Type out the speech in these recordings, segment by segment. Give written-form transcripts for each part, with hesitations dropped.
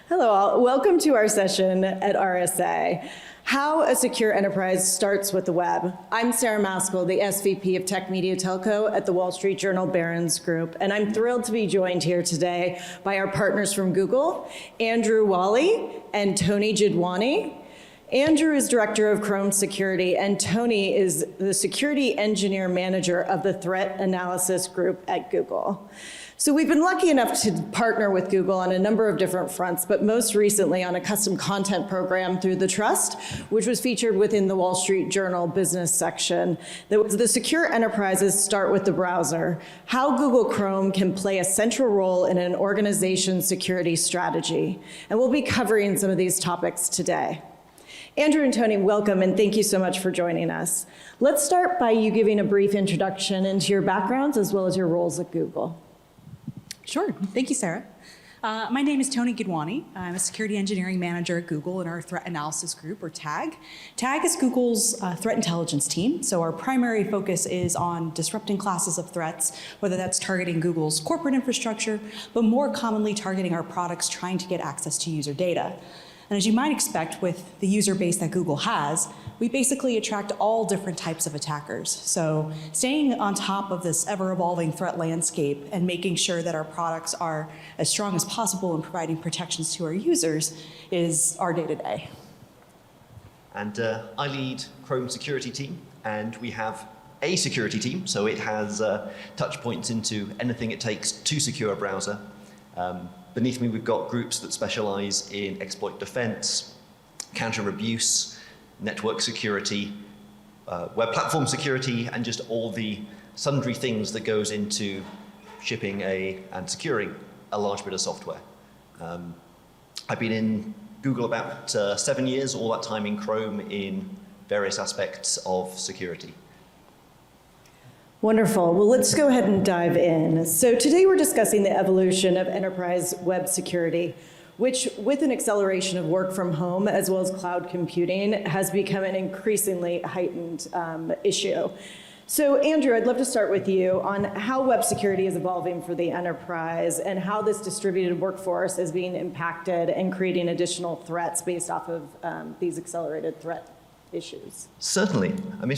Hello all, welcome to our session at RSA. How a secure enterprise starts with the web. I'm Sarah Maskell, the SVP of Tech Media Telco at the Wall Street Journal Barron's Group, and I'm thrilled to be joined here today by our partners from Google, Andrew Wally and Tony Jidwani. Andrew is Director of Chrome Security, and Tony is the Security Engineer Manager of the Threat Analysis Group at Google. So we've been lucky enough to partner with Google on a number of different fronts, but most recently on a custom content program through The Trust, which was featured within the Wall Street Journal business section. That was the Secure Enterprises Start with the Browser, how Google Chrome can play a central role in an organization's security strategy. And we'll be covering some of these topics today. Andrew and Tony, welcome, and thank you so much for joining us. Let's start by you giving a brief introduction into your backgrounds as well as your roles at Google. Sure. Thank you, Sarah. My name is Tony Jidwani. I'm a security engineering manager at Google in our threat analysis group, or TAG. TAG is Google's threat intelligence team, so our primary focus is on disrupting classes of threats, whether that's targeting Google's corporate infrastructure, but more commonly targeting our products trying to get access to user data. And as you might expect with the user base that Google has, we basically attract all different types of attackers. So staying on top of this ever-evolving threat landscape and making sure that our products are as strong as possible in providing protections to our users is our day-to-day. And I lead Chrome security team, and we have a security team, so it has touch points into anything it takes to secure a browser. Beneath me, we've got groups that specialize in exploit defense, counter abuse, network security, web platform security, and just all the sundry things that goes into shipping and securing a large bit of software. I've been in Google about 7 years, all that time in Chrome in various aspects of security. Wonderful. Well, let's go ahead and dive in. So today we're discussing the evolution of enterprise web security, which with an acceleration of work from home as well as cloud computing has become an increasingly heightened issue. So Andrew, I'd love to start with you on how web security is evolving for the enterprise and how this distributed workforce is being impacted and creating additional threats based off of these accelerated threat issues. Certainly. I mean,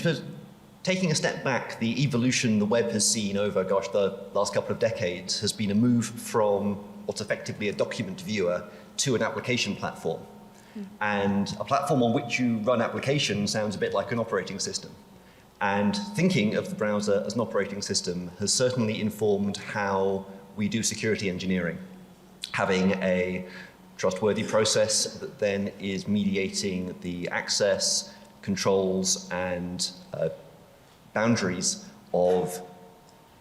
taking a step back, the evolution the web has seen over, the last couple of decades has been a move from what's effectively a document viewer to an application platform. And a platform on which you run applications sounds a bit like an operating system. And thinking of the browser as an operating system has certainly informed how we do security engineering. Having a trustworthy process that then is mediating the access, controls, and boundaries of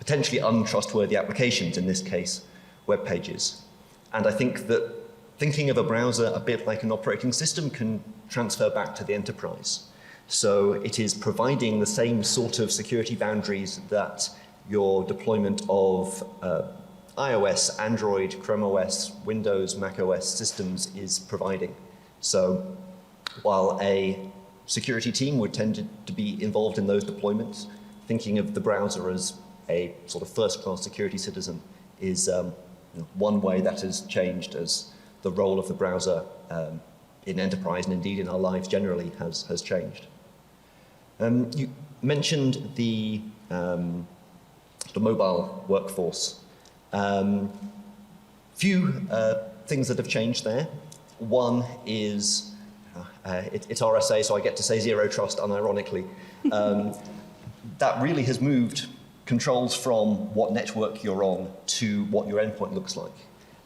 potentially untrustworthy applications, in this case, web pages. And I think that thinking of a browser a bit like an operating system can transfer back to the enterprise. So it is providing the same sort of security boundaries that your deployment of iOS, Android, Chrome OS, Windows, Mac OS systems is providing. So while a security team would tend to be involved in those deployments, thinking of the browser as a sort of first-class security citizen is one way that has changed as the role of the browser in enterprise and indeed in our lives generally has changed. You mentioned the mobile workforce. Few things that have changed there. One is it's RSA, so I get to say zero trust unironically. That really has moved controls from what network you're on to what your endpoint looks like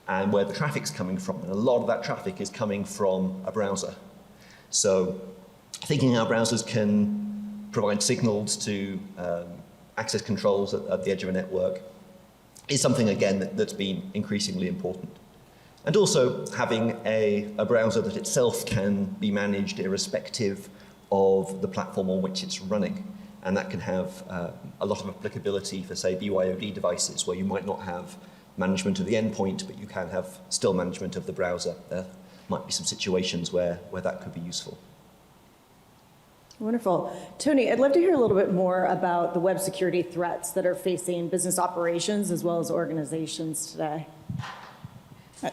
and where the traffic's coming from. And a lot of that traffic is coming from a browser. So thinking how browsers can provide signals to access controls at the edge of a network is something, again, that's been increasingly important. And also having a browser that itself can be managed irrespective of the platform on which it's running. And that can have a lot of applicability for, say, BYOD devices, where you might not have management of the endpoint, but you can have still management of the browser. There might be some situations where that could be useful. Wonderful. Tony, I'd love to hear a little bit more about the web security threats that are facing business operations as well as organizations today.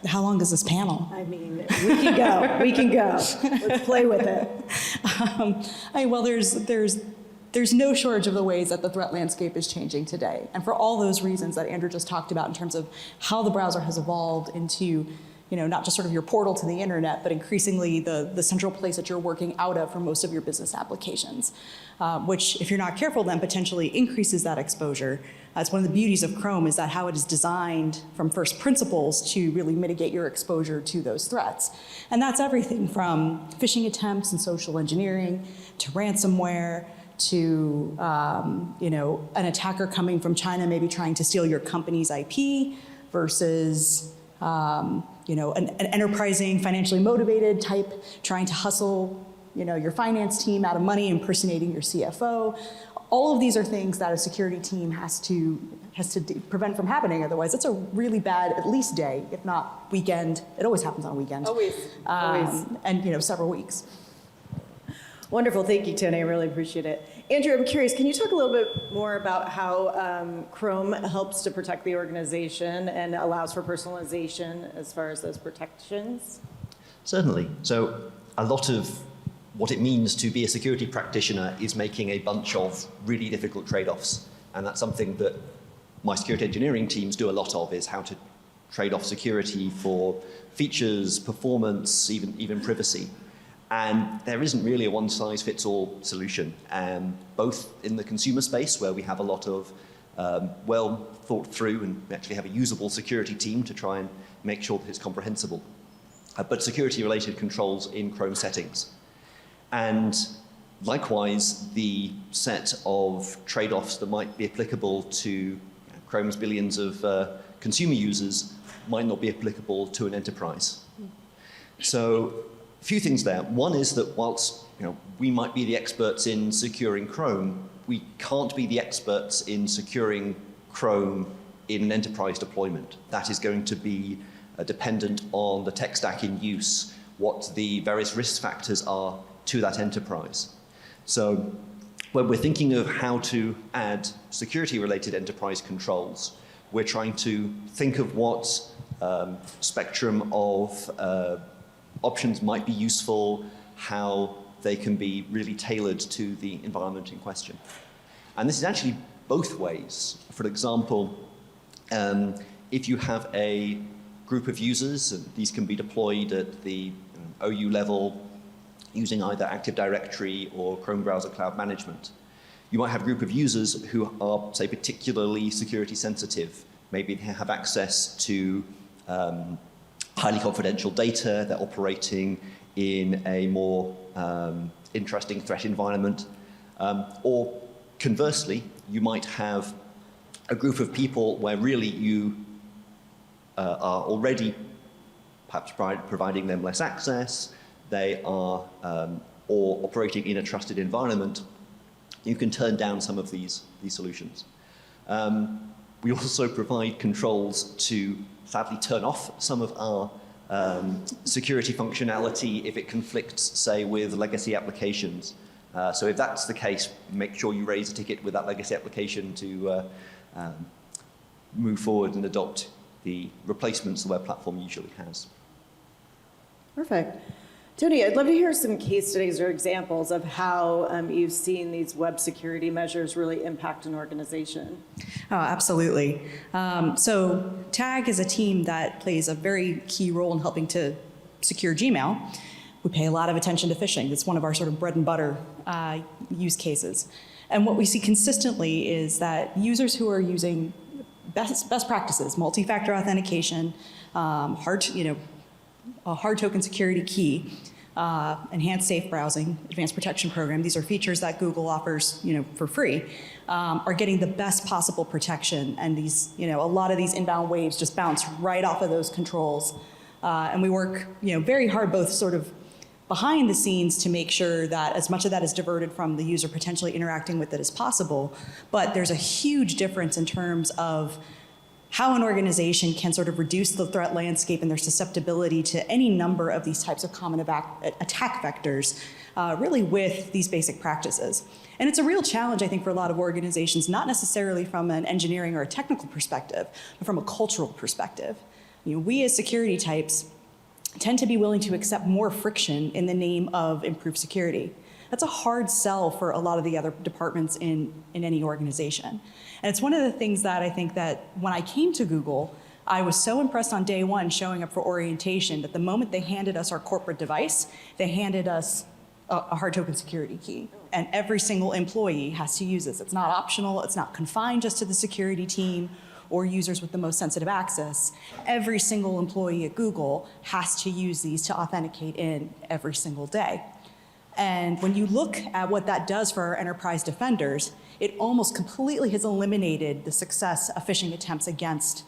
How long is this panel? I mean, we can go. We can go. Let's play with it. Well, there's no shortage of the ways that the threat landscape is changing today. And for all those reasons that Andrew just talked about in terms of how the browser has evolved into, not just sort of your portal to the internet, but increasingly the central place that you're working out of for most of your business applications, which, if you're not careful, then potentially increases that exposure. It's one of the beauties of Chrome is that how it is designed from first principles to really mitigate your exposure to those threats. And that's everything from phishing attempts and social engineering to ransomware to an attacker coming from China maybe trying to steal your company's IP versus an enterprising, financially motivated type trying to hustle your finance team out of money, impersonating your CFO. All of these are things that a security team has to prevent from happening. Otherwise, it's a really bad, at least day, if not weekend. It always happens on a weekend. Always. And several weeks. Wonderful. Thank you, Tony. I really appreciate it. Andrew, I'm curious, can you talk a little bit more about how Chrome helps to protect the organization and allows for personalization as far as those protections? Certainly. So a lot of what it means to be a security practitioner is making a bunch of really difficult trade-offs. And that's something that my security engineering teams do a lot of, is how to trade off security for features, performance, even privacy. And there isn't really a one-size-fits-all solution. Both in the consumer space, where we have a lot of well thought through, and we actually have a usable security team to try and make sure that it's comprehensible, but security-related controls in Chrome settings. And likewise, the set of trade-offs that might be applicable to Chrome's billions of consumer users might not be applicable to an enterprise. So a few things there. One is that whilst we might be the experts in securing Chrome, we can't be the experts in securing Chrome in an enterprise deployment. That is going to be dependent on the tech stack in use, what the various risk factors are to that enterprise. So when we're thinking of how to add security-related enterprise controls, we're trying to think of what spectrum of options might be useful, how they can be really tailored to the environment in question. And this is actually both ways. For example, if you have a group of users, and these can be deployed at the OU level using either Active Directory or Chrome Browser Cloud Management. You might have a group of users who are, say, particularly security sensitive. Maybe they have access to highly confidential data, they're operating in a more interesting threat environment. Or conversely, you might have a group of people where really you are already perhaps providing them less access, they are or operating in a trusted environment. You can turn down some of these solutions. We also provide controls to sadly turn off some of our security functionality if it conflicts, say, with legacy applications. So if that's the case, make sure you raise a ticket with that legacy application to move forward and adopt the replacements the web platform usually has. Perfect. Tony, I'd love to hear some case studies or examples of how you've seen these web security measures really impact an organization. Oh, absolutely. So TAG is a team that plays a very key role in helping to secure Gmail. We pay a lot of attention to phishing. It's one of our sort of bread and butter use cases. And what we see consistently is that users who are using best practices, multi-factor authentication, a hard token security key, enhanced safe browsing, advanced protection program. These are features that Google offers, for free, are getting the best possible protection. And these, a lot of these inbound waves just bounce right off of those controls. And we work, very hard, both sort of behind the scenes to make sure that as much of that is diverted from the user potentially interacting with it as possible. But there's a huge difference in terms of how an organization can sort of reduce the threat landscape and their susceptibility to any number of these types of common attack vectors, really with these basic practices. And it's a real challenge, I think, for a lot of organizations, not necessarily from an engineering or a technical perspective, but from a cultural perspective. We as security types tend to be willing to accept more friction in the name of improved security. That's a hard sell for a lot of the other departments in any organization. And it's one of the things that I think that when I came to Google, I was so impressed on day one showing up for orientation that the moment they handed us our corporate device, they handed us a hard token security key. And every single employee has to use this. It's not optional, it's not confined just to the security team or users with the most sensitive access. Every single employee at Google has to use these to authenticate in every single day. And when you look at what that does for our enterprise defenders, it almost completely has eliminated the success of phishing attempts against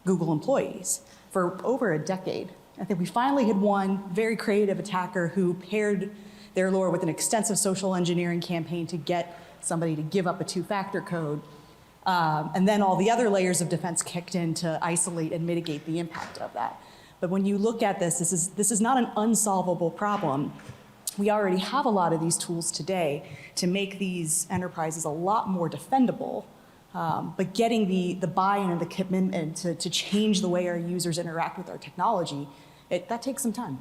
Google employees for over a decade. I think we finally had one very creative attacker who paired their lore with an extensive social engineering campaign to get somebody to give up a two-factor code. And then all the other layers of defense kicked in to isolate and mitigate the impact of that. But when you look at this is not an unsolvable problem. We already have a lot of these tools today to make these enterprises a lot more defendable. But getting the buy-in and the commitment to change the way our users interact with our technology, that takes some time.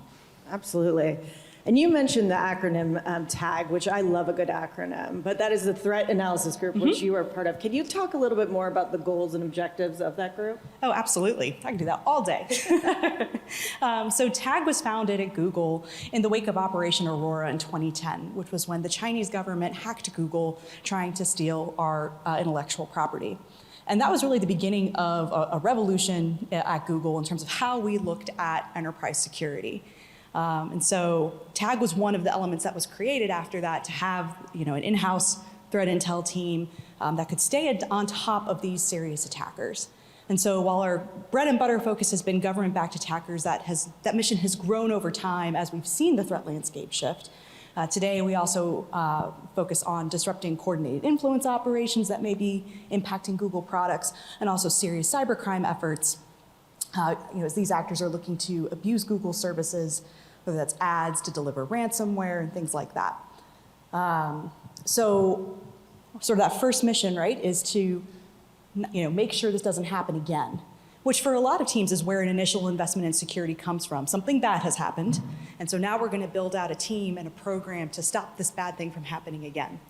Absolutely. And you mentioned the acronym TAG, which I love a good acronym, but that is the Threat Analysis Group, which you are part of. Can you talk a little bit more about the goals and objectives of that group? Oh, absolutely. I can do that all day. So TAG was founded at Google in the wake of Operation Aurora in 2010, which was when the Chinese government hacked Google trying to steal our intellectual property. And that was really the beginning of a revolution at Google in terms of how we looked at enterprise security. And so TAG was one of the elements that was created after that to have an in-house threat intel team that could stay on top of these serious attackers. And so while our bread and butter focus has been government-backed attackers, that mission has grown over time as we've seen the threat landscape shift. Today, we also focus on disrupting coordinated influence operations that may be impacting Google products, and also serious cybercrime efforts as these actors are looking to abuse Google services, whether that's ads to deliver ransomware and things like that. So sort of that first mission, right, is to make sure this doesn't happen again, which for a lot of teams is where an initial investment in security comes from. Something bad has happened, and so now we're going to build out a team and a program to stop this bad thing from happening again.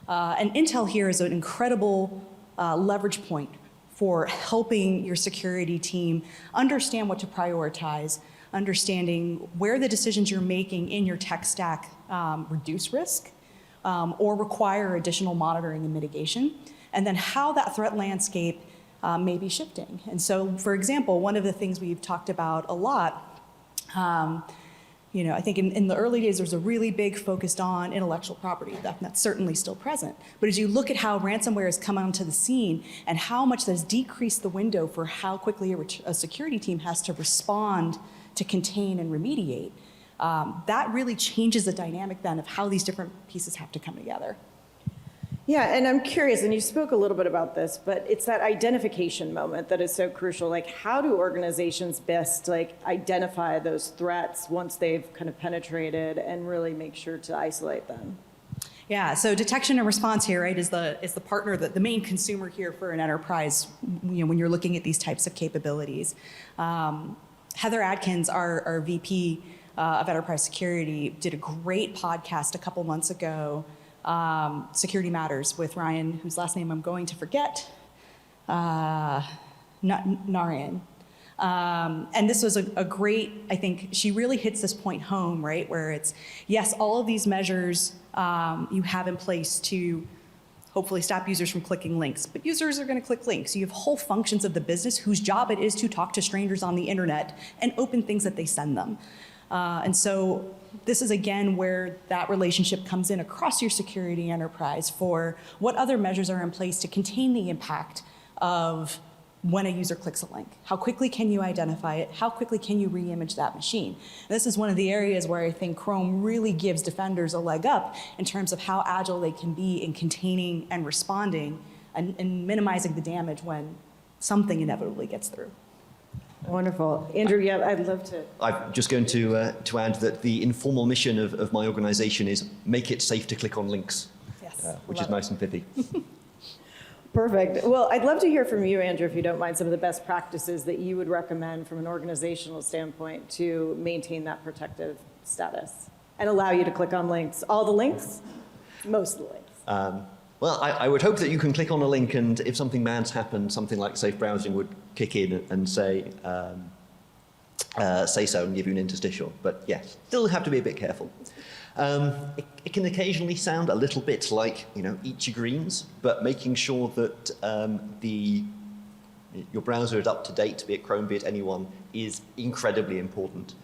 And Intel here is an incredible leverage point for helping your security team understand what to prioritize, understanding where the decisions you're making in your tech stack reduce risk or require additional monitoring and mitigation, and then how that threat landscape may be shifting. And so, for example, one of the things we've talked about a lot, I think in the early days, there was a really big focus on intellectual property. That's certainly still present. But as you look at how ransomware has come onto the scene and how much that has decreased the window for how quickly a security team has to respond to contain and remediate, that really changes the dynamic then of how these different pieces have to come together. Yeah, and I'm curious, and you spoke a little bit about this, but it's that identification moment that is so crucial. Like, how do organizations best identify those threats once they've kind of penetrated and really make sure to isolate them? Yeah, so detection and response here, right, is the partner, the main consumer here for an enterprise, when you're looking at these types of capabilities. Heather Adkins, our VP of Enterprise Security, did a great podcast a couple months ago, Security Matters, with Ryan, whose last name I'm going to forget, Narayan. And this was a great, I think, she really hits this point home, right, where it's, yes, all of these measures you have in place to hopefully stop users from clicking links, but users are going to click links. You have whole functions of the business whose job it is to talk to strangers on the internet and open things that they send them. And so this is, again, where that relationship comes in across your security enterprise for what other measures are in place to contain the impact of when a user clicks a link. How quickly can you identify it? How quickly can you re-image that machine? And this is one of the areas where I think Chrome really gives defenders a leg up in terms of how agile they can be in containing and responding and minimizing the damage when something inevitably gets through. Wonderful. Andrew, yeah, I'd love to. I'm just going to add that the informal mission of my organization is make it safe to click on links, Yes, which is nice and pithy. Perfect. Well, I'd love to hear from you, Andrew, if you don't mind, some of the best practices that you would recommend from an organizational standpoint to maintain that protective status and allow you to click on links. All the links? Most of the links. Well, I would hope that you can click on a link, and if something bad's happened, something like safe browsing would kick in and say so and give you an interstitial. But yes, still have to be a bit careful. It can occasionally sound a little bit like, eat your greens, but making sure that your browser is up to date, be it Chrome, be it anyone, is incredibly important.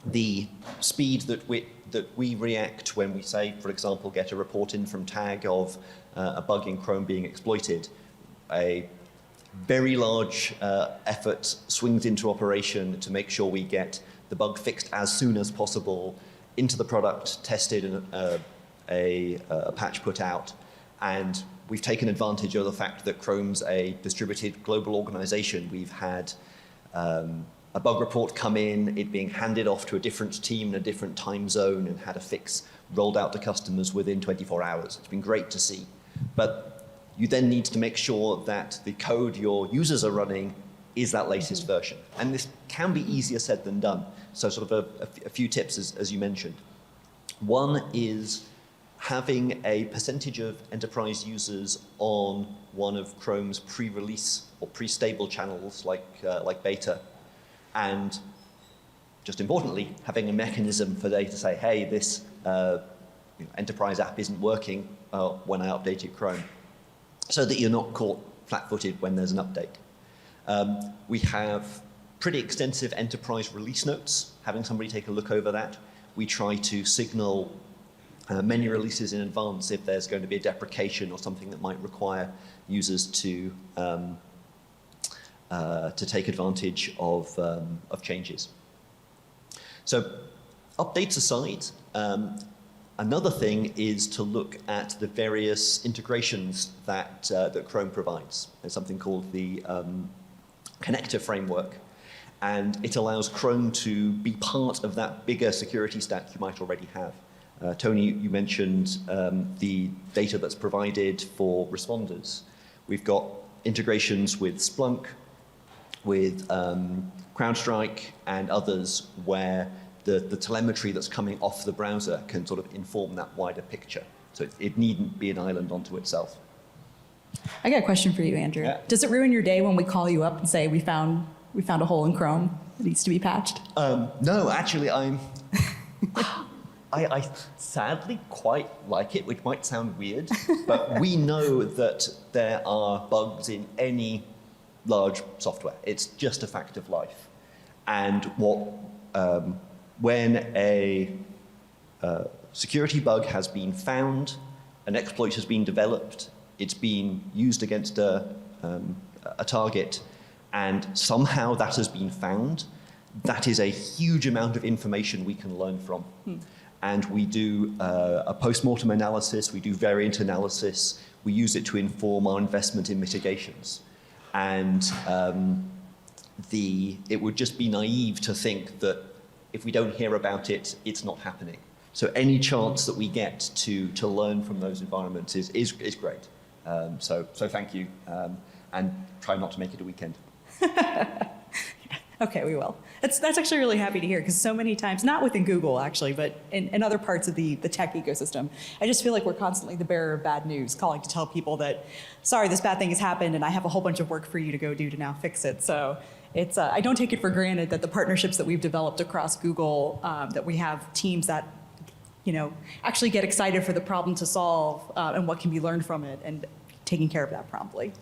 The speed that we react when we say, for example, get a report in from TAG of a bug in Chrome being exploited, a very large effort swings into operation to make sure we get the bug fixed as soon as possible, into the product, tested, and a patch put out. And we've taken advantage of the fact that Chrome's a distributed global organization. We've had a bug report come in, it being handed off to a different team in a different time zone, and had a fix rolled out to customers within 24 hours. It's been great to see. But you then need to make sure that the code your users are running is that latest version. And this can be easier said than done. So sort of a few tips, as you mentioned. One is having a percentage of enterprise users on one of Chrome's pre-release or pre-stable channels like beta. And just importantly, having a mechanism for they to say, hey, this enterprise app isn't working when I updated Chrome, so that you're not caught flat-footed when there's an update. We have pretty extensive enterprise release notes, having somebody take a look over that. We try to signal many releases in advance if there's going to be a deprecation or something that might require users to take advantage of changes. So updates aside, another thing is to look at the various integrations that Chrome provides. There's something called the connector framework, and it allows Chrome to be part of that bigger security stack you might already have. Tony, you mentioned the data that's provided for responders. We've got integrations with Splunk, with CrowdStrike, and others where the telemetry that's coming off the browser can sort of inform that wider picture. So it needn't be an island unto itself. I got a question for you, Andrew. Yeah. Does it ruin your day when we call you up and say we found a hole in Chrome that needs to be patched? No, actually, I sadly quite like it, which might sound weird, but we know that there are bugs in any large software. It's just a fact of life. And when a security bug has been found, an exploit has been developed, it's been used against a target, and somehow that has been found, that is a huge amount of information we can learn from. And we do a post-mortem analysis, we do variant analysis, we use it to inform our investment in mitigations. And it would just be naive to think that if we don't hear about it, it's not happening. So any chance that we get to learn from those environments is great. So thank you, and try not to make it a weekend. Okay, we will. That's actually really happy to hear, because so many times, not within Google actually, but in other parts of the tech ecosystem, I just feel like we're constantly the bearer of bad news, calling to tell people that, sorry, this bad thing has happened and I have a whole bunch of work for you to go do to now fix it. So it's, I don't take it for granted that the partnerships that we've developed across Google, that we have teams that actually get excited for the problem to solve and what can be learned from it, and taking care of that promptly.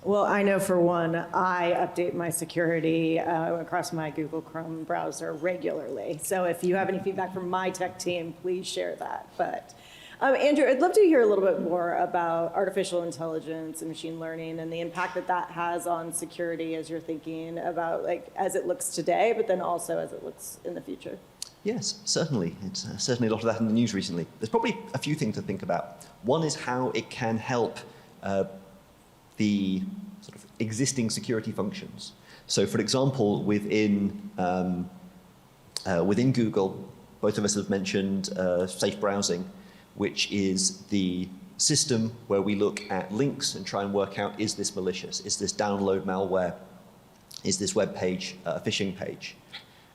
Well, I know for one, I update my security across my Google Chrome browser regularly. So if you have any feedback from my tech team, please share that. But Andrew, I'd love to hear a little bit more about artificial intelligence and machine learning and the impact that that has on security as you're thinking about, as it looks today, but then also as it looks in the future. Yes, certainly. It's certainly a lot of that in the news recently. There's probably a few things to think about. One is how it can help the sort of existing security functions. So, for example, within Google, both of us have mentioned safe browsing, which is the system where we look at links and try and work out, is this malicious? Is this download malware? Is this web page a phishing page?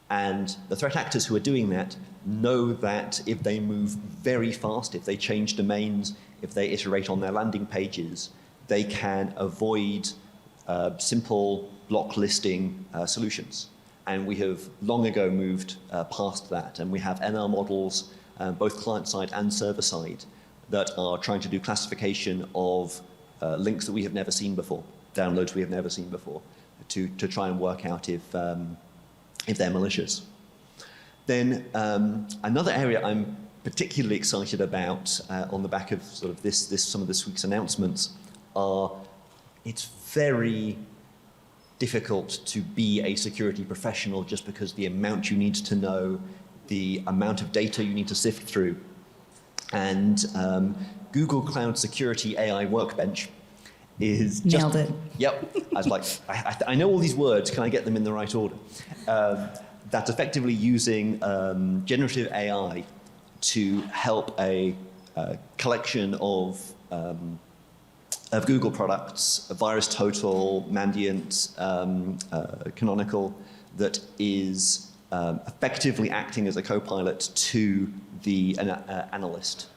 And the threat actors who are doing that know that if they move very fast, if they change domains, if they iterate on their landing pages, they can avoid simple block listing solutions. And we have long ago moved past that. And we have ML models, both client-side and server-side, that are trying to do classification of links that we have never seen before, downloads we have never seen before, to try and work out if they're malicious. Then another area I'm particularly excited about on the back of sort of some of this week's announcements are, it's very difficult to be a security professional just because the amount you need to know, the amount of data you need to sift through. And Google Cloud Security AI Workbench is just... Nailed it. Yep. I was like, I know all these words, can I get them in the right order? That's effectively using generative AI to help a collection of Google products, VirusTotal, Mandiant, Canonical, that is effectively acting as a co-pilot to the analyst,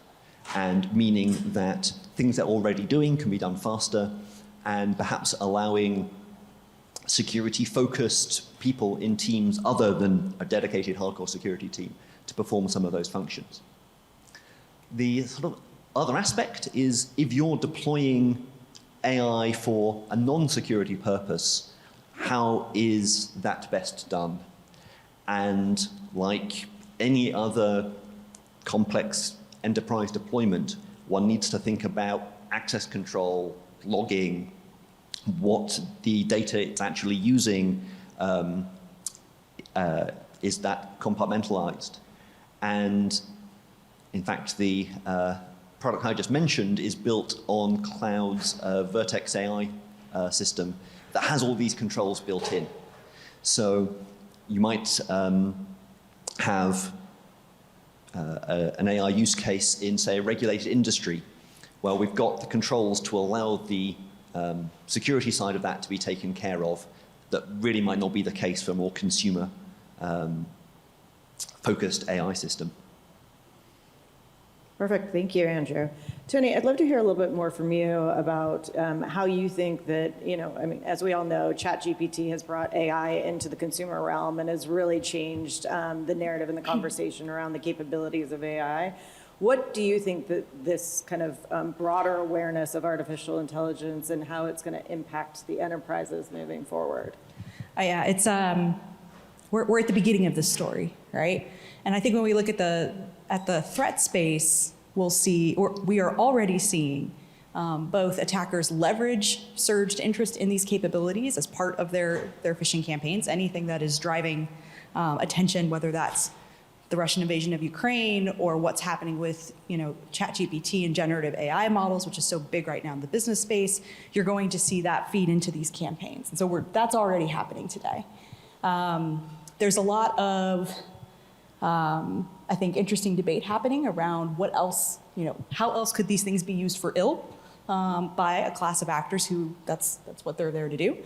and meaning that things they're already doing can be done faster, and perhaps allowing security-focused people in teams other than a dedicated hardcore security team to perform some of those functions. The sort of other aspect is, if you're deploying AI for a non-security purpose, how is that best done? And like any other complex enterprise deployment, one needs to think about access control, logging, what the data it's actually using, is that compartmentalized? And in fact, the product I just mentioned is built on Cloud's Vertex AI system that has all these controls built in. So you might have an AI use case in, say, a regulated industry, where we've got the controls to allow the security side of that to be taken care of, that really might not be the case for a more consumer focused AI system. Perfect. Thank you, Andrew. Tony, I'd love to hear a little bit more from you about how you think that, I mean, as we all know, ChatGPT has brought AI into the consumer realm and has really changed the narrative and the conversation around the capabilities of AI. What do you think that this kind of broader awareness of artificial intelligence and how it's going to impact the enterprises moving forward? Yeah, it's we're at the beginning of this story, right? And I think when we look at the threat space, we'll see, or we are already seeing, both attackers leverage surged interest in these capabilities as part of their phishing campaigns. Anything that is driving attention, whether that's the Russian invasion of Ukraine or what's happening with ChatGPT and generative AI models, which is so big right now in the business space, you're going to see that feed into these campaigns. And so that's already happening today. There's a lot of I think interesting debate happening around what else, how else could these things be used for ill by a class of actors who that's what they're there to do.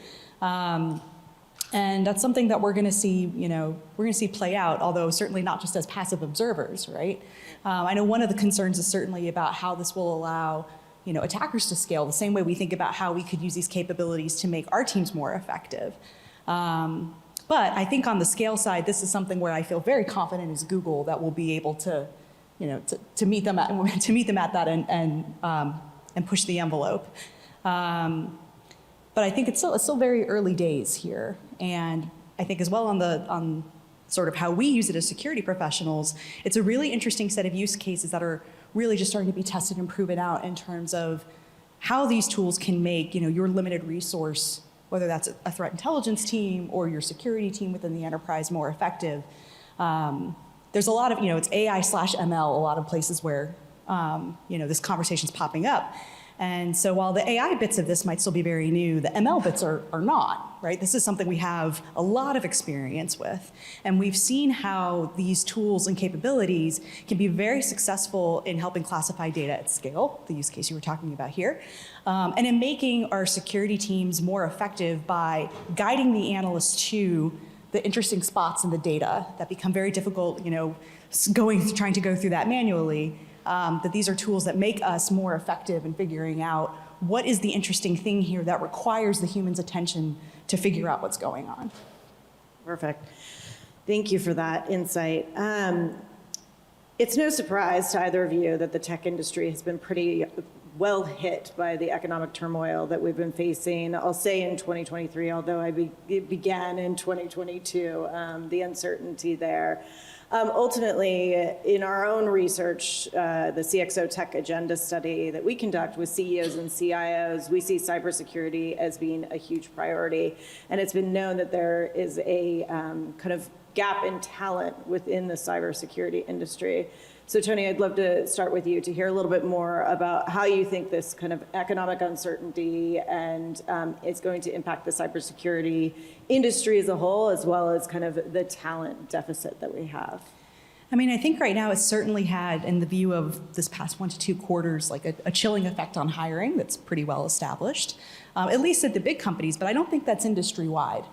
And that's something that we're going to see, play out, although certainly not just as passive observers, right? I know one of the concerns is certainly about how this will allow, attackers to scale the same way we think about how we could use these capabilities to make our teams more effective. But I think on the scale side, this is something where I feel very confident as Google that we'll be able to, to meet them at that and push the envelope. But I think it's still very early days here, and I think as well on sort of how we use it as security professionals, it's a really interesting set of use cases that are really just starting to be tested and proven out in terms of how these tools can make your limited resource, whether that's a threat intelligence team or your security team within the enterprise, more effective. There's a lot of, it's AI/ML, a lot of places where, this conversation's popping up. And so while the AI bits of this might still be very new, the ML bits are not, right? This is something we have a lot of experience with. And we've seen how these tools and capabilities can be very successful in helping classify data at scale, the use case you were talking about here, and in making our security teams more effective by guiding the analysts to the interesting spots in the data that become very difficult, trying to go through that manually. That these are tools that make us more effective in figuring out what is the interesting thing here that requires the human's attention to figure out what's going on. Perfect. Thank you for that insight. It's no surprise to either of you that the tech industry has been pretty well hit by the economic turmoil that we've been facing. I'll say in 2023, although it began in 2022, the uncertainty there. Ultimately, in our own research, the CXO Tech Agenda study that we conduct with CEOs and CIOs, we see cybersecurity as being a huge priority. And it's been known that there is a kind of gap in talent within the cybersecurity industry. So Tony, I'd love to start with you to hear a little bit more about how you think this kind of economic uncertainty and is going to impact the cybersecurity industry as a whole, as well as kind of the talent deficit that we have. I mean, I think right now it's certainly had, in the view of this past 1 to 2 quarters, like a chilling effect on hiring that's pretty well established, at least at the big companies, but I don't think that's industry-wide.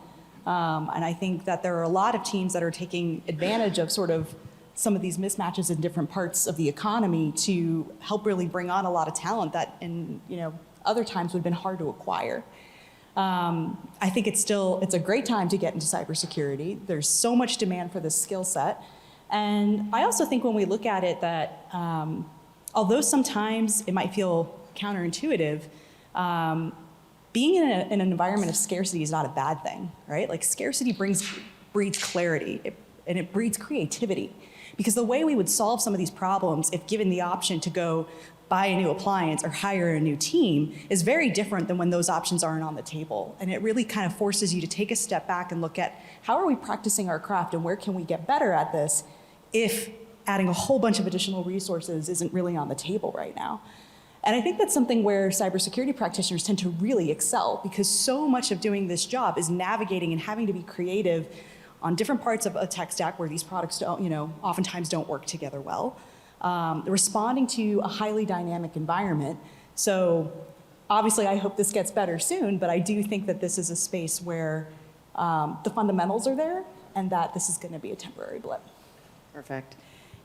And I think that there are a lot of teams that are taking advantage of sort of some of these mismatches in different parts of the economy to help really bring on a lot of talent that in other times would have been hard to acquire. I think it's a great time to get into cybersecurity. There's so much demand for this skill set. And I also think when we look at it that although sometimes it might feel counterintuitive, being in an environment of scarcity is not a bad thing, right? Like scarcity breeds clarity and it breeds creativity. Because the way we would solve some of these problems, if given the option to go buy a new appliance or hire a new team, is very different than when those options aren't on the table. And it really kind of forces you to take a step back and look at how are we practicing our craft and where can we get better at this if adding a whole bunch of additional resources isn't really on the table right now. And I think that's something where cybersecurity practitioners tend to really excel because so much of doing this job is navigating and having to be creative on different parts of a tech stack where these products oftentimes don't work together well. Responding to a highly dynamic environment. So obviously I hope this gets better soon, but I do think that this is a space where the fundamentals are there and that this is going to be a temporary blip. Perfect.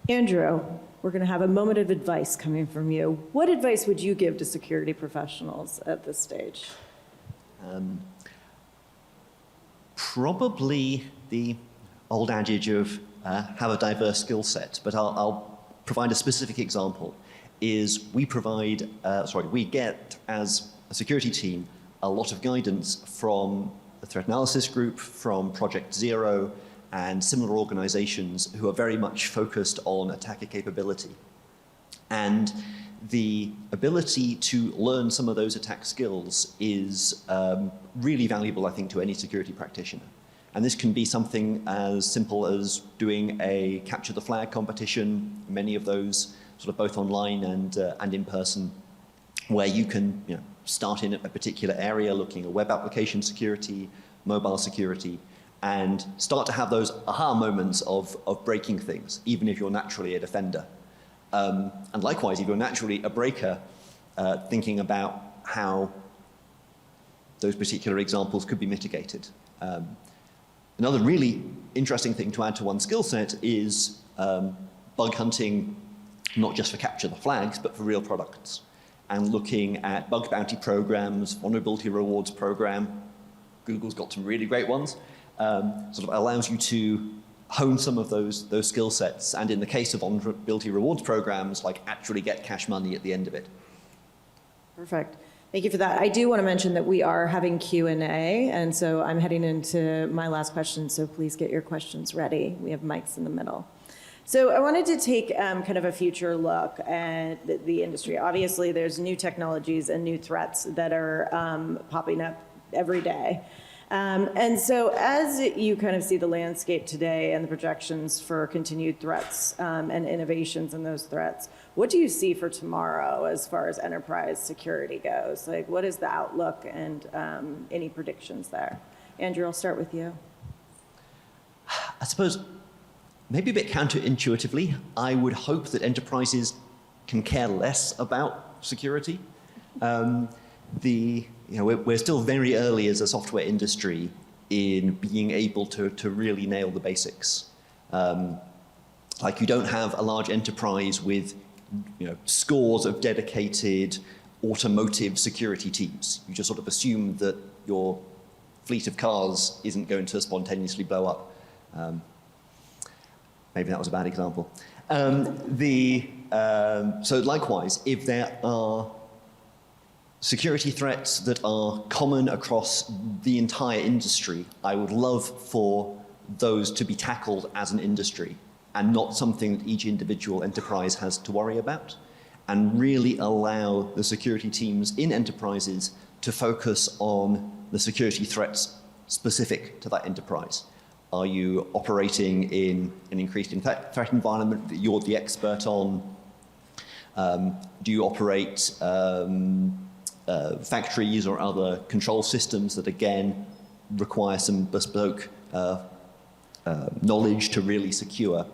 Andrew, we're going to have a moment of advice coming from you. What advice would you give to security professionals at this stage? Probably the old adage of have a diverse skill set, but I'll provide a specific example. We get as a security team a lot of guidance from the threat analysis group, from Project Zero, and similar organizations who are very much focused on attacker capability. And the ability to learn some of those attack skills is really valuable, I think, to any security practitioner. And this can be something as simple as doing a capture the flag competition, many of those sort of both online and in person, where you can start in a particular area looking at web application security, mobile security, and start to have those aha moments of breaking things, even if you're naturally a defender. And likewise, if you're naturally a breaker, thinking about how those particular examples could be mitigated. Another really interesting thing to add to one's skill set is bug hunting, not just for capture the flags, but for real products. And looking at bug bounty programs, vulnerability rewards program. Google's got some really great ones. Sort of allows you to hone some of those skill sets, and in the case of vulnerability rewards programs, like actually get cash money at the end of it. Perfect. Thank you for that. I do want to mention that we are having Q&A, and so I'm heading into my last question, so please get your questions ready. We have mics in the middle. So I wanted to take kind of a future look at the industry. Obviously, there's new technologies and new threats that are popping up every day. And so as you kind of see the landscape today and the projections for continued threats and innovations in those threats, what do you see for tomorrow as far as enterprise security goes? Like, what is the outlook and any predictions there? Andrew, I'll start with you. I suppose maybe a bit counterintuitively, I would hope that enterprises can care less about security. We're still very early as a software industry in being able to really nail the basics. Like, you don't have a large enterprise with scores of dedicated automotive security teams. You just sort of assume that your fleet of cars isn't going to spontaneously blow up. Maybe that was a bad example. So likewise, if there are security threats that are common across the entire industry, I would love for those to be tackled as an industry and not something that each individual enterprise has to worry about, and really allow the security teams in enterprises to focus on the security threats specific to that enterprise. Are you operating in an increased threat environment that you're the expert on? Do you operate factories or other control systems that, again, require some bespoke knowledge to really secure,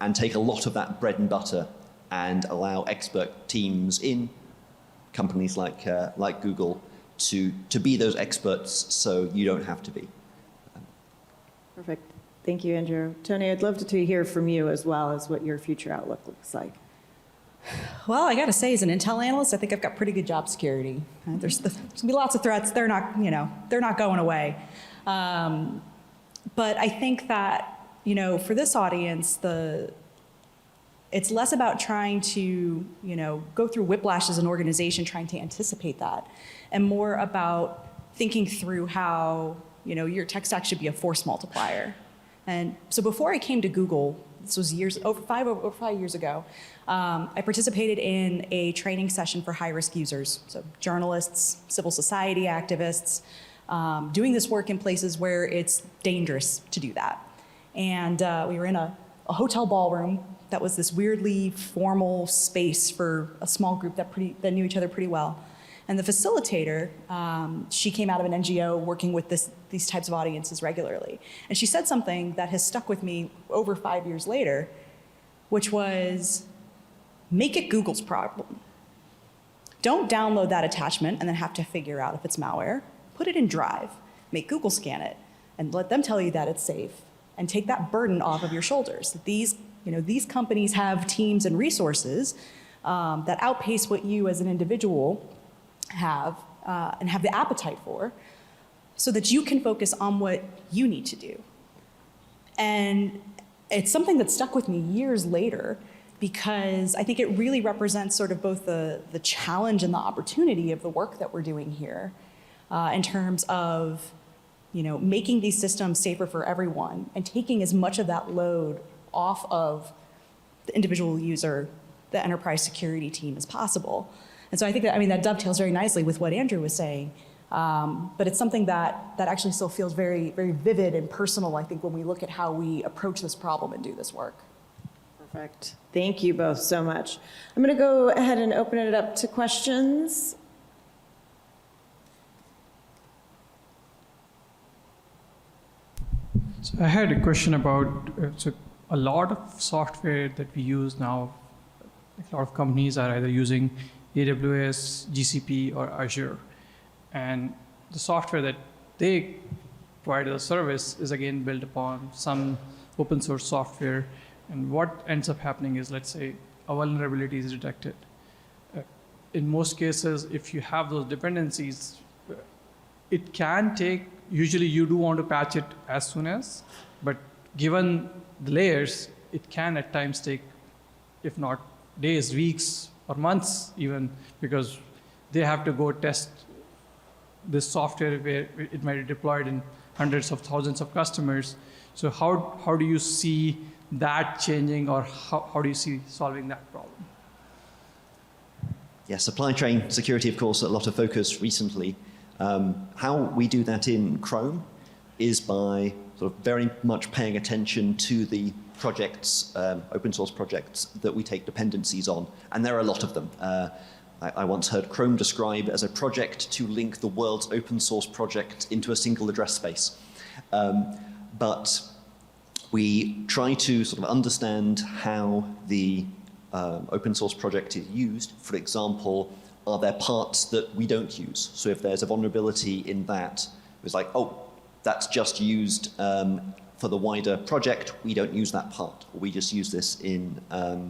and take a lot of that bread and butter and allow expert teams in companies like Google to be those experts so you don't have to be. Perfect. Thank you, Andrew. Tony, I'd love to hear from you as well as what your future outlook looks like. Well, I got to say, as an Intel analyst, I think I've got pretty good job security. There's going to be lots of threats. They're not going away. But I think that, for this audience, it's less about trying to, go through whiplash as an organization, trying to anticipate that, and more about thinking through how, your tech stack should be a force multiplier. And so before I came to Google, this was over 5 years ago, I participated in a training session for high-risk users, so journalists, civil society activists, doing this work in places where it's dangerous to do that. And we were in a hotel ballroom that was this weirdly formal space for a small group that knew each other pretty well. And the facilitator, she came out of an NGO working with these types of audiences regularly. And she said something that has stuck with me over 5 years later, which was, make it Google's problem. Don't download that attachment and then have to figure out if it's malware. Put it in Drive, make Google scan it, and let them tell you that it's safe, and take that burden off of your shoulders. These companies have teams and resources that outpace what you as an individual have and have the appetite for, so that you can focus on what you need to do. And it's something that stuck with me years later, because I think it really represents sort of both the challenge and the opportunity of the work that we're doing here in terms of making these systems safer for everyone and taking as much of that load off of the individual user, the enterprise security team, as possible. And so I think that dovetails very nicely with what Andrew was saying. But it's something that actually still feels very, very vivid and personal, I think, when we look at how we approach this problem and do this work. Perfect. Thank you both so much. I'm going to go ahead and open it up to questions. So I had a question about a lot of software that we use now, a lot of companies are either using AWS, GCP, or Azure. And the software that they provide as a service is again built upon some open source software. And what ends up happening is, let's say, a vulnerability is detected. In most cases, if you have those dependencies, it can take, usually you do want to patch it as soon as, but given the layers, it can at times take, if not days, weeks, or months even, because they have to go test this software where it might be deployed in hundreds of thousands of customers. So how do you see that changing, or how do you see solving that problem? Yeah, supply chain security, of course, a lot of focus recently. How we do that in Chrome is by sort of very much paying attention to the projects, open source projects that we take dependencies on, and there are a lot of them. I once heard Chrome described as a project to link the world's open source project into a single address space. But we try to sort of understand how the open source project is used. For example, are there parts that we don't use? So if there's a vulnerability in that, it's like, oh, that's just used for the wider project, we don't use that part. Or we just use this in a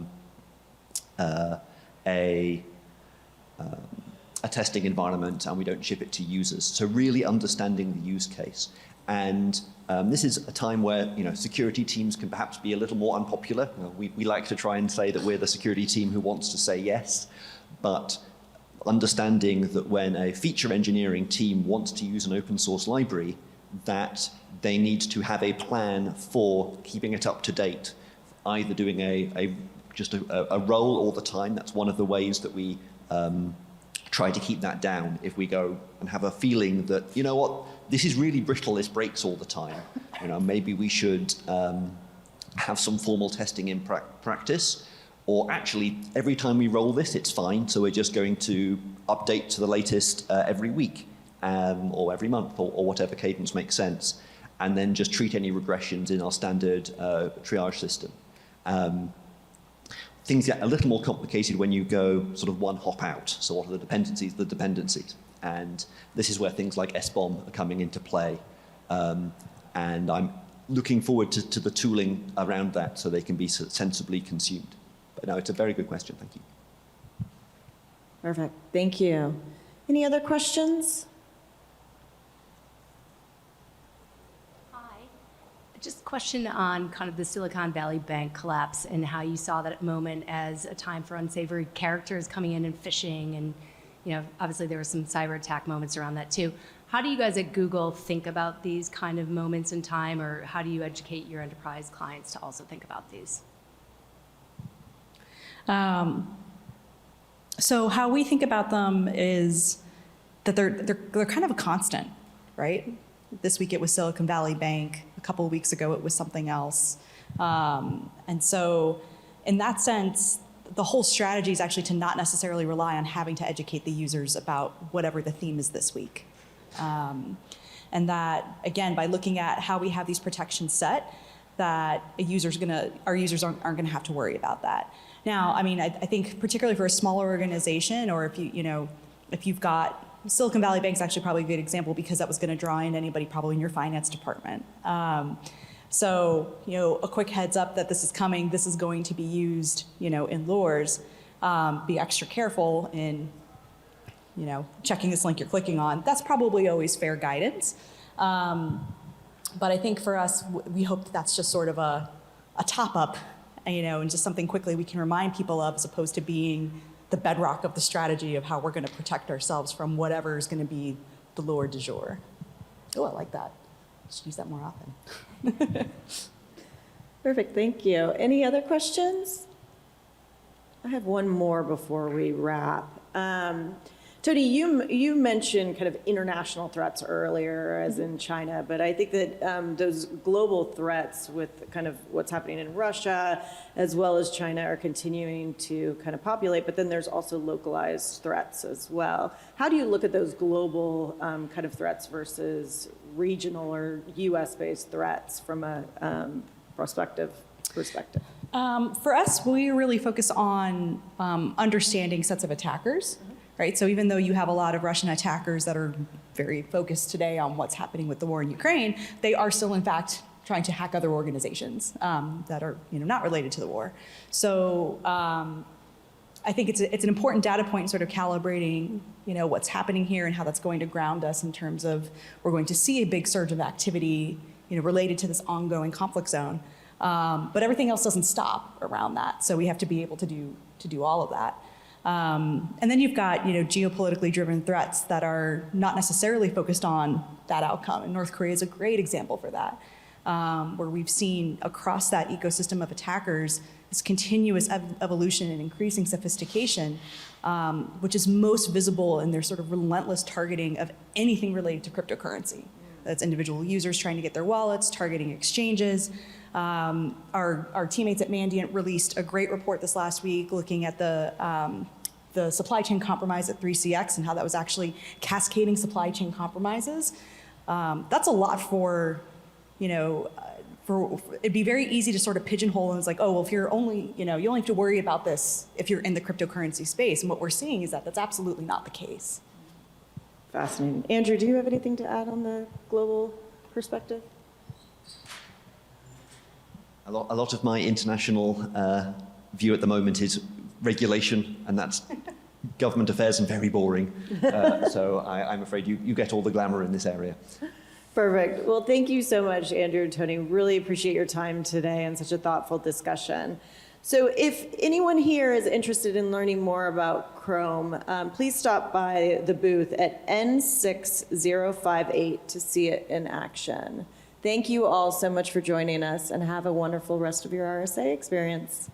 testing environment and we don't ship it to users. So really understanding the use case. And this is a time where security teams can perhaps be a little more unpopular. We like to try and say that we're the security team who wants to say yes, but understanding that when a feature engineering team wants to use an open source library, that they need to have a plan for keeping it up to date, either doing just a roll all the time. That's one of the ways that we try to keep that down. If we go and have a feeling that, you know what, this is really brittle, this breaks all the time, maybe we should have some formal testing in practice, or actually every time we roll this, it's fine, so we're just going to update to the latest every week or every month or whatever cadence makes sense, and then just treat any regressions in our standard triage system. Things get a little more complicated when you go sort of one hop out. So what are the dependencies? The dependencies. And this is where things like SBOM are coming into play. And I'm looking forward to the tooling around that so they can be sensibly consumed. But no, it's a very good question. Thank you. Perfect. Thank you. Any other questions? Just a question on kind of the Silicon Valley Bank collapse and how you saw that moment as a time for unsavory characters coming in and phishing, and obviously there were some cyber attack moments around that too. How do you guys at Google think about these kind of moments in time, or how do you educate your enterprise clients to also think about these? So how we think about them is that they're kind of a constant, right? This week it was Silicon Valley Bank. A couple of weeks ago it was something else. And so in that sense, the whole strategy is actually to not necessarily rely on having to educate the users about whatever the theme is this week. And that, again, by looking at how we have these protections set, that our users aren't going to have to worry about that. Now, I mean, I think particularly for a smaller organization, or if you've got Silicon Valley Bank's actually probably a good example because that was going to draw in anybody probably in your finance department. So, a quick heads up that this is coming, this is going to be used, in LORs. Be extra careful in, checking this link you're clicking on. That's probably always fair guidance. But I think for us, we hope that that's just sort of a top up, and just something quickly we can remind people of, as opposed to being the bedrock of the strategy of how we're going to protect ourselves from whatever is going to be the lure du jour. Oh, I like that. Should use that more often. Perfect, thank you. Any other questions? I have one more before we wrap. Tony, you mentioned kind of international threats earlier, as in China, but I think that those global threats with kind of what's happening in Russia as well as China are continuing to kind of populate, but then there's also localized threats as well. How do you look at those global kind of threats versus regional or US-based threats from a perspective? For us, we really focus on understanding sets of attackers. Right? So even though you have a lot of Russian attackers that are very focused today on what's happening with the war in Ukraine, they are still, in fact, trying to hack other organizations that are not related to the war. So I think it's an important data point in sort of calibrating what's happening here and how that's going to ground us in terms of we're going to see a big surge of activity related to this ongoing conflict zone. But everything else doesn't stop around that. So we have to be able to do all of that. And then you've got, geopolitically driven threats that are not necessarily focused on that outcome. And North Korea is a great example for that, where we've seen across that ecosystem of attackers this continuous evolution and increasing sophistication, which is most visible in their sort of relentless targeting of anything related to cryptocurrency. That's individual users trying to get their wallets, targeting exchanges. Our teammates at Mandiant released a great report this last week looking at the supply chain compromise at 3CX and how that was actually cascading supply chain compromises. That's a lot for, it'd be very easy to sort of pigeonhole and it's like, oh, well, if you're only, you only have to worry about this if you're in the cryptocurrency space. And what we're seeing is that that's absolutely not the case. Fascinating. Andrew, do you have anything to add on the global perspective? A lot of my international view at the moment is regulation, and that's government affairs and very boring. So I'm afraid you get all the glamour in this area. Perfect. Well, thank you so much, Andrew and Tony. Really appreciate your time today and such a thoughtful discussion. So if anyone here is interested in learning more about Chrome, please stop by the booth at N6058 to see it in action. Thank you all so much for joining us, and have a wonderful rest of your RSA experience.